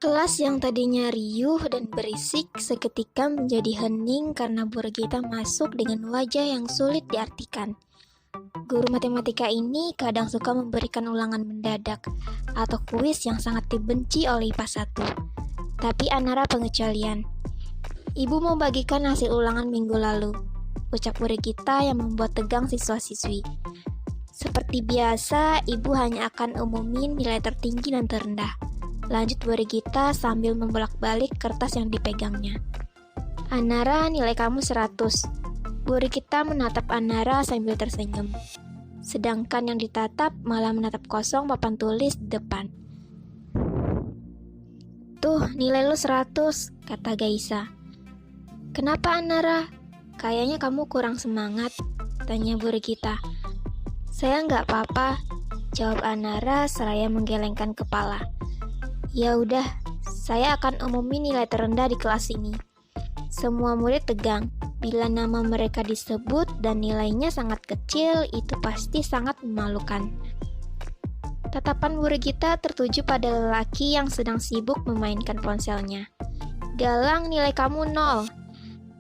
Kelas yang tadinya riuh dan berisik seketika menjadi hening karena Bu Regita masuk dengan wajah yang sulit diartikan. Guru matematika ini kadang suka memberikan ulangan mendadak atau kuis yang sangat dibenci oleh IPA 1. Tapi Anara pengecualian. Ibu mau bagikan hasil ulangan minggu lalu, ucap Bu Regita yang membuat tegang siswa-siswi. Seperti biasa, ibu hanya akan umumin nilai tertinggi dan terendah. Lanjut Bu Regita sambil membolak-balik kertas yang dipegangnya. Anara, nilai kamu 100. Bu Regita menatap Anara sambil tersenyum. Sedangkan yang ditatap malah menatap kosong papan tulis di depan. Tuh, nilai lu 100, kata Gaisa. Kenapa Anara? Kayaknya kamu kurang semangat, tanya Bu Regita. Saya nggak apa-apa, jawab Anara seraya menggelengkan kepala. Ya udah, saya akan umumin nilai terendah di kelas ini. Semua murid tegang. Bila nama mereka disebut dan nilainya sangat kecil, itu pasti sangat memalukan. Tatapan Bu Regita tertuju pada lelaki yang sedang sibuk memainkan ponselnya. Galang, nilai kamu 0.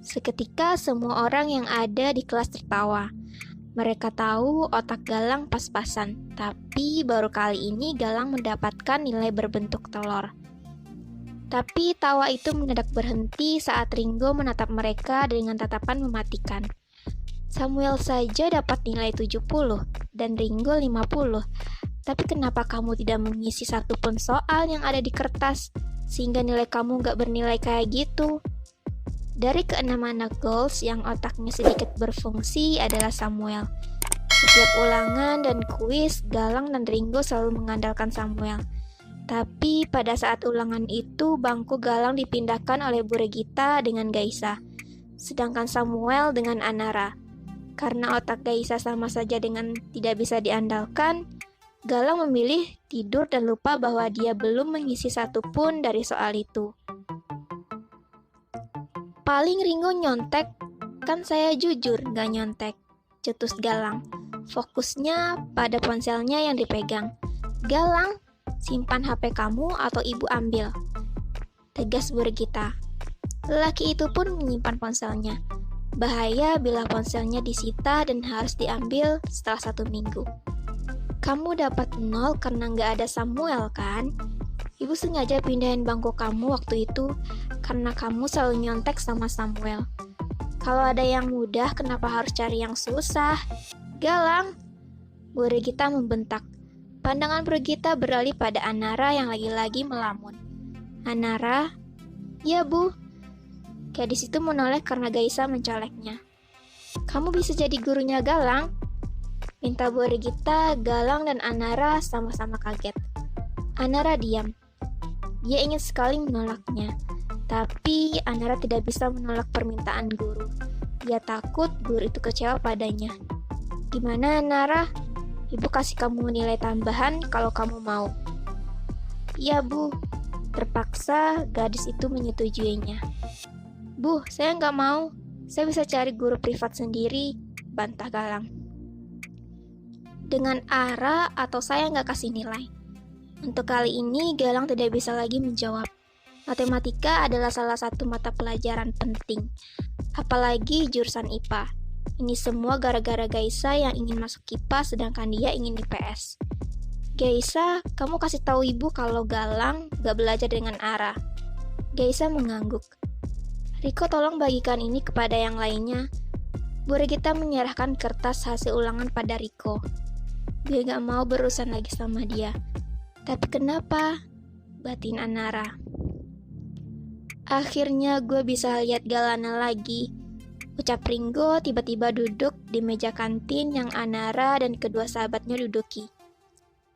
Seketika semua orang yang ada di kelas tertawa. Mereka tahu otak Galang pas-pasan, tapi baru kali ini Galang mendapatkan nilai berbentuk telur. Tapi tawa itu mendadak berhenti saat Ringo menatap mereka dengan tatapan mematikan. Samuel saja dapat nilai 70 dan Ringo 50. Tapi kenapa kamu tidak mengisi satu pun soal yang ada di kertas, sehingga nilai kamu gak bernilai kayak gitu? Dari keenam anak goals yang otaknya sedikit berfungsi adalah Samuel. Setiap ulangan dan kuis, Galang dan Ringo selalu mengandalkan Samuel. Tapi pada saat ulangan itu, bangku Galang dipindahkan oleh Bu Regita dengan Gaisa, sedangkan Samuel dengan Anara. Karena otak Gaisa sama saja dengan tidak bisa diandalkan, Galang memilih tidur dan lupa bahwa dia belum mengisi satu pun dari soal itu. Paling Ringo nyontek, kan saya jujur gak nyontek, cetus Galang. Fokusnya pada ponselnya yang dipegang. Galang, simpan HP kamu atau ibu ambil, tegas Bu Regita. Lelaki itu pun menyimpan ponselnya. Bahaya bila ponselnya disita dan harus diambil setelah 1 minggu. Kamu dapat 0 karena gak ada Samuel kan? Ibu sengaja pindahin bangku kamu waktu itu karena kamu selalu nyontek sama Samuel. Kalau ada yang mudah, kenapa harus cari yang susah? Galang, Bu Regita membentak. Pandangan Bu Regita beralih pada Anara yang lagi-lagi melamun. Anara? Ya Bu. Gadis itu menoleh karena Gaisa mencoleknya. Kamu bisa jadi gurunya Galang? Minta Bu Regita. Galang dan Anara sama-sama kaget. Anara diam. Dia ingin sekali menolaknya, tapi Anara tidak bisa menolak permintaan guru. Dia takut guru itu kecewa padanya. Gimana Anara? Ibu kasih kamu nilai tambahan kalau kamu mau. Iya Bu. Terpaksa gadis itu menyetujuinya. Bu, saya nggak mau. Saya bisa cari guru privat sendiri, bantah Galang. Dengan arah atau saya nggak kasih nilai. Untuk kali ini, Galang tidak bisa lagi menjawab. Matematika adalah salah satu mata pelajaran penting, apalagi jurusan IPA. Ini semua gara-gara Gaisa yang ingin masuk IPA sedangkan dia ingin IPS. Gaisa, kamu kasih tahu ibu kalau Galang gak belajar dengan Ara. Gaisa mengangguk. Riko, tolong bagikan ini kepada yang lainnya. Bu Regita menyerahkan kertas hasil ulangan pada Riko. Dia gak mau berurusan lagi sama dia. Tapi kenapa? Batin Anara. Akhirnya gue bisa lihat Galana lagi, ucap Ringo tiba-tiba duduk di meja kantin yang Anara dan kedua sahabatnya duduki.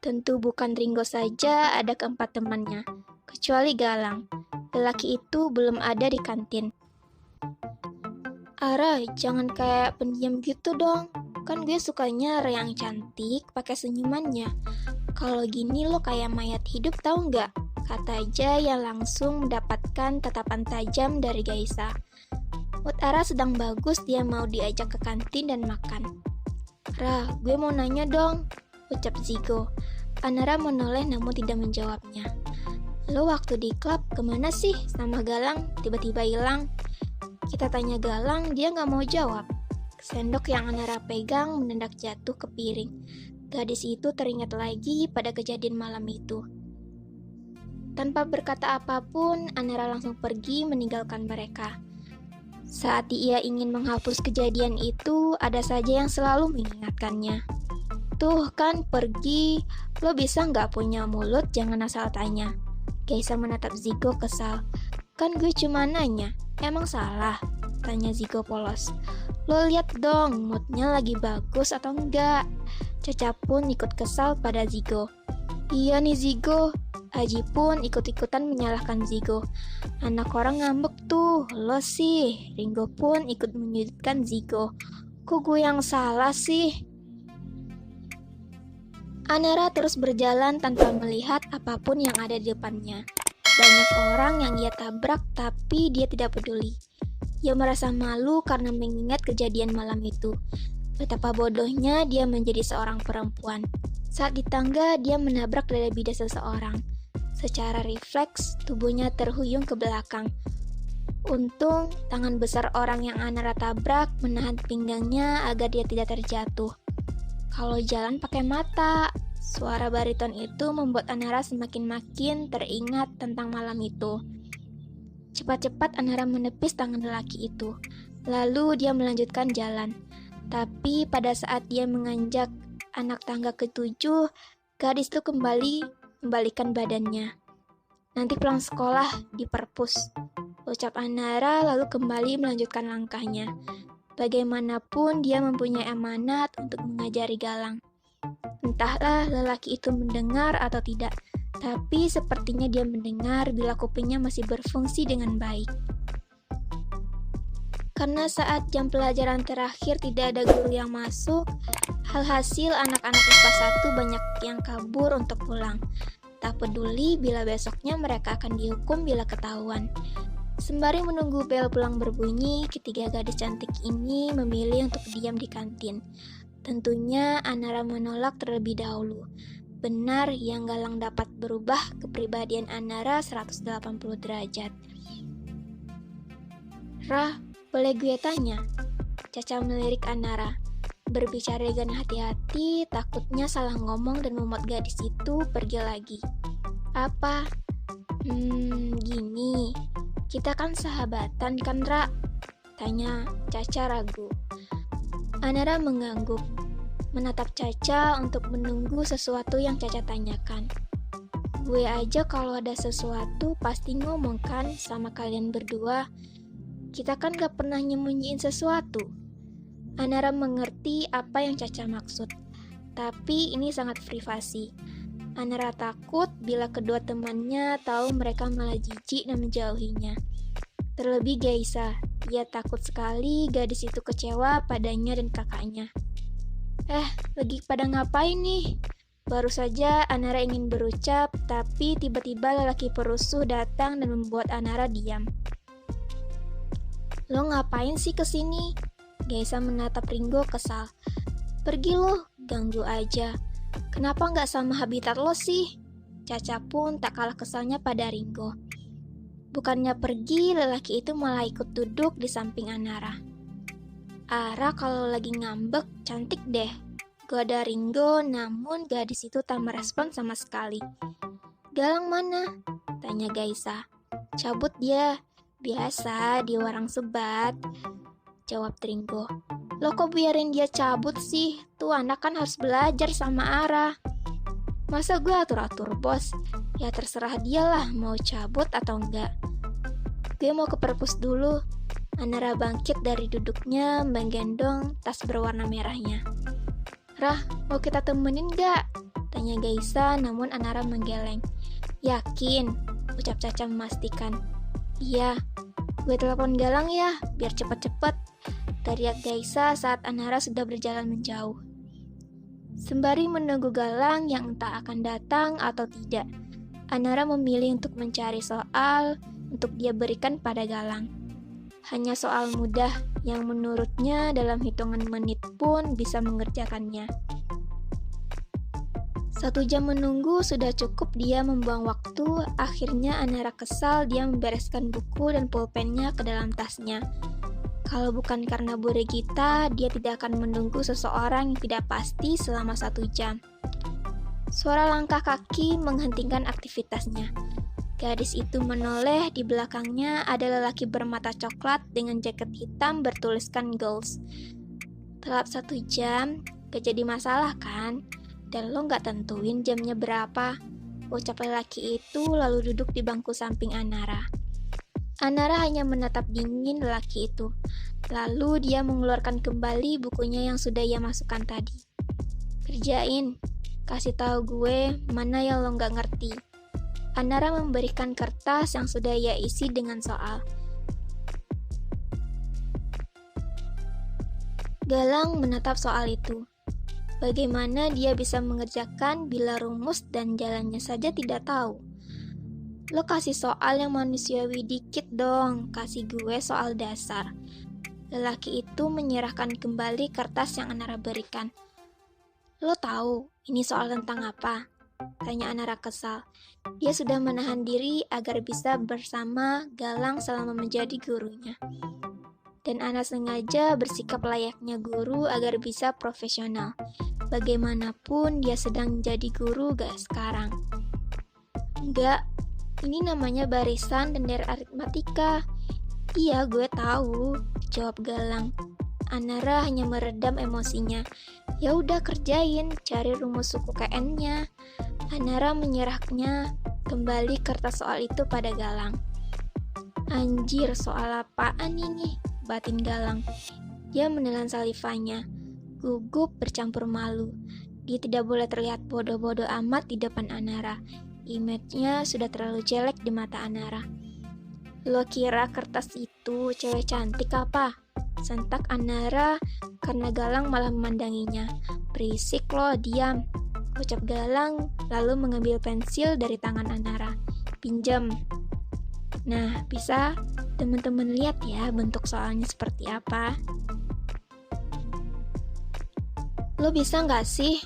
Tentu bukan Ringo saja, ada keempat temannya, kecuali Galang. Lelaki itu belum ada di kantin. Ara, jangan kayak pendiam gitu dong. Kan gue sukanya yang cantik pakai senyumannya. Kalau gini lo kayak mayat hidup tahu nggak? Kata Jaya yang langsung mendapatkan tatapan tajam dari Gaisa. Mood Ara sedang bagus, dia mau diajak ke kantin dan makan. Ra, gue mau nanya dong, ucap Zigo. Anara menoleh namun tidak menjawabnya. Lo waktu di klub kemana sih sama Galang tiba-tiba hilang? Kita tanya Galang, dia nggak mau jawab. Sendok yang Anara pegang mendadak jatuh ke piring. Gadis itu teringat lagi pada kejadian malam itu. Tanpa berkata apapun, Anara langsung pergi meninggalkan mereka. Saat ia ingin menghapus kejadian itu, ada saja yang selalu mengingatkannya. Tuh kan pergi, lo bisa nggak punya mulut, jangan asal tanya. Gaisa menatap Zigo kesal. Kan gue cuma nanya, emang salah? Tanya Zigo polos. Lo lihat dong, moodnya lagi bagus atau enggak? Caca pun ikut kesal pada Zigo. Iya nih Zigo. Aji pun ikut-ikutan menyalahkan Zigo. Anak orang ngambek tuh, lo sih. Ringo pun ikut menyudutkan Zigo. Kok gue yang salah sih? Anara terus berjalan tanpa melihat apapun yang ada di depannya. Banyak orang yang ia tabrak tapi dia tidak peduli. Ia merasa malu karena mengingat kejadian malam itu. Betapa bodohnya dia menjadi seorang perempuan. Saat di tangga, dia menabrak dada bida seseorang. Secara refleks, tubuhnya terhuyung ke belakang. Untung, tangan besar orang yang Anara tabrak menahan pinggangnya agar dia tidak terjatuh. Kalau jalan pakai mata, suara bariton itu membuat Anara semakin-makin teringat tentang malam itu. Cepat-cepat Anara menepis tangan lelaki itu. Lalu dia melanjutkan jalan. Tapi pada saat dia menginjak anak tangga ke-7, gadis itu membalikan badannya. Nanti pulang sekolah di perpus, ucap Anara lalu kembali melanjutkan langkahnya. Bagaimanapun dia mempunyai amanat untuk mengajari Galang. Entahlah lelaki itu mendengar atau tidak, tapi sepertinya dia mendengar bila kupingnya masih berfungsi dengan baik. Karena saat jam pelajaran terakhir tidak ada guru yang masuk, alhasil anak-anak IPA 1 banyak yang kabur untuk pulang. Tak peduli bila besoknya mereka akan dihukum bila ketahuan. Sembari menunggu bel pulang berbunyi, ketiga gadis cantik ini memilih untuk diam di kantin. Tentunya Anara menolak terlebih dahulu. Benar yang Galang dapat berubah kepribadian Anara 180 derajat. Rah, boleh gue tanya? Caca melirik Anara. Berbicara dengan hati-hati, takutnya salah ngomong dan membuat gadis itu pergi lagi. Apa? Gini. Kita kan sahabatan kan, Ra? Tanya Caca ragu. Anara mengangguk, menatap Caca untuk menunggu sesuatu yang Caca tanyakan. Gue aja kalau ada sesuatu pasti ngomong kan sama kalian berdua. Kita kan gak pernah nyembunyiin sesuatu. Anara mengerti apa yang Caca maksud, tapi ini sangat privasi. Anara takut bila kedua temannya tahu mereka malah jijik dan menjauhinya. Terlebih Gaisa, ia takut sekali gadis itu kecewa padanya dan kakaknya. Lagi pada ngapain nih? Baru saja Anara ingin berucap, tapi tiba-tiba lelaki perusuh datang dan membuat Anara diam. Lo ngapain sih kesini? Gaisa menatap Ringo kesal. Pergi lo, ganggu aja. Kenapa nggak sama habitat lo sih? Caca pun tak kalah kesalnya pada Ringo. Bukannya pergi, lelaki itu malah ikut duduk di samping Anara. Ara kalau lagi ngambek, cantik deh. Goda Ringo, namun gadis itu tak merespon sama sekali. Galang mana? Tanya Gaisa. Cabut dia. Biasa, di warang sebat. Jawab Ringo. Lo kok biarin dia cabut sih? Tuh anak kan harus belajar sama Ara. Masa gue atur-atur bos? Ya terserah dia lah mau cabut atau enggak. Gue mau ke perpus dulu. Anara bangkit dari duduknya menggendong tas berwarna merahnya. Rah, mau kita temenin gak? Tanya Gaisa namun Anara menggeleng. Yakin? Ucap Caca memastikan. Iya, gue telepon Galang ya biar cepet-cepet. Teriak Gaisa saat Anara sudah berjalan menjauh. Sembari menunggu Galang yang entah akan datang atau tidak, Anara memilih untuk mencari soal untuk dia berikan pada Galang. Hanya soal mudah yang menurutnya dalam hitungan menit pun bisa mengerjakannya. 1 jam menunggu sudah cukup dia membuang waktu. Akhirnya Anara kesal, dia membereskan buku dan pulpennya ke dalam tasnya. Kalau bukan karena Bu Regita, dia tidak akan menunggu seseorang yang tidak pasti selama 1 jam. Suara langkah kaki menghentikan aktivitasnya. Gadis itu menoleh, di belakangnya ada lelaki bermata coklat dengan jaket hitam bertuliskan goals. Telat 1 jam, gak jadi masalah kan? Dan lo gak tentuin jamnya berapa? Ucap lelaki itu lalu duduk di bangku samping Anara. Anara hanya menatap dingin lelaki itu. Lalu dia mengeluarkan kembali bukunya yang sudah ia masukkan tadi. Kerjain, kasih tahu gue mana yang lo gak ngerti. Anara memberikan kertas yang sudah ia isi dengan soal. Galang menatap soal itu. Bagaimana dia bisa mengerjakan bila rumus dan jalannya saja tidak tahu? Lo kasih soal yang manusiawi dikit dong, kasih gue soal dasar. Lelaki itu menyerahkan kembali kertas yang Anara berikan. Lo tahu ini soal tentang apa? Tanya Anara kesal. Dia sudah menahan diri agar bisa bersama Galang selama menjadi gurunya. Dan Ana sengaja bersikap layaknya guru agar bisa profesional. Bagaimanapun dia sedang jadi guru gak sekarang. Enggak, ini namanya barisan dan dari aritmatika. Iya, gue tahu, jawab Galang. Anara hanya meredam emosinya. Ya udah kerjain, cari rumus suku KN-nya. Anara menyerahnya kembali kertas soal itu pada Galang. Anjir, soal apaan ini? Batin Galang. Dia menelan salivanya. Gugup bercampur malu. Dia tidak boleh terlihat bodoh-bodoh amat di depan Anara. Image-nya sudah terlalu jelek di mata Anara. Lo kira kertas itu cewek cantik apa? Sentak Anara karena Galang malah memandanginya. Berisik lo, diam. Ucap Galang lalu mengambil pensil dari tangan Anara. Pinjam. Nah, bisa teman-teman lihat ya bentuk soalnya seperti apa. Lo bisa nggak sih?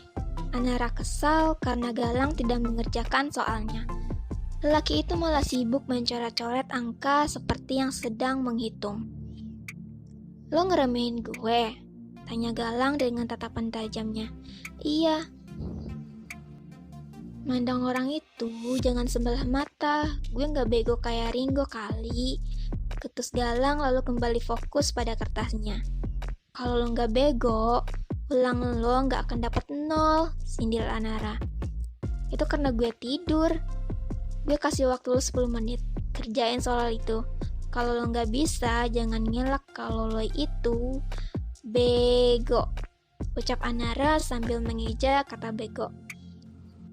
Anara kesal karena Galang tidak mengerjakan soalnya. Lelaki itu malah sibuk mencoret-coret angka seperti yang sedang menghitung. Lo ngeremehin gue? Tanya Galang dengan tatapan tajamnya. Iya. Mandang orang itu jangan sebelah mata. Gue gak bego kayak Ringo kali. Ketus Galang lalu kembali fokus pada kertasnya. Kalau lo gak bego, ulang lo gak akan dapat 0, sindir Anara. Itu karena gue tidur. Gue kasih waktu lo 10 menit. Kerjain soal itu. Kalau lo gak bisa, jangan ngelak kalau lo itu bego. Ucap Anara sambil mengeja kata bego.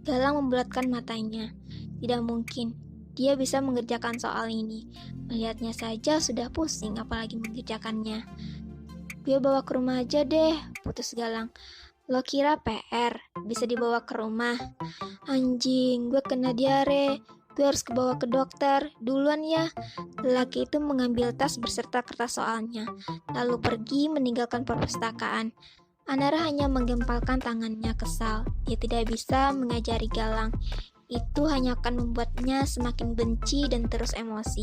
Galang membulatkan matanya. Tidak mungkin dia bisa mengerjakan soal ini. Melihatnya saja sudah pusing, apalagi mengerjakannya. Gue bawa ke rumah aja deh, putus Galang. Lo kira PR bisa dibawa ke rumah? Anjing, gue kena diare. Gue harus kebawa ke dokter. Duluan ya. Lelaki itu mengambil tas beserta kertas soalnya, lalu pergi meninggalkan perpustakaan. Anara hanya menggempalkan tangannya kesal. Dia tidak bisa mengajari Galang. Itu hanya akan membuatnya semakin benci dan terus emosi.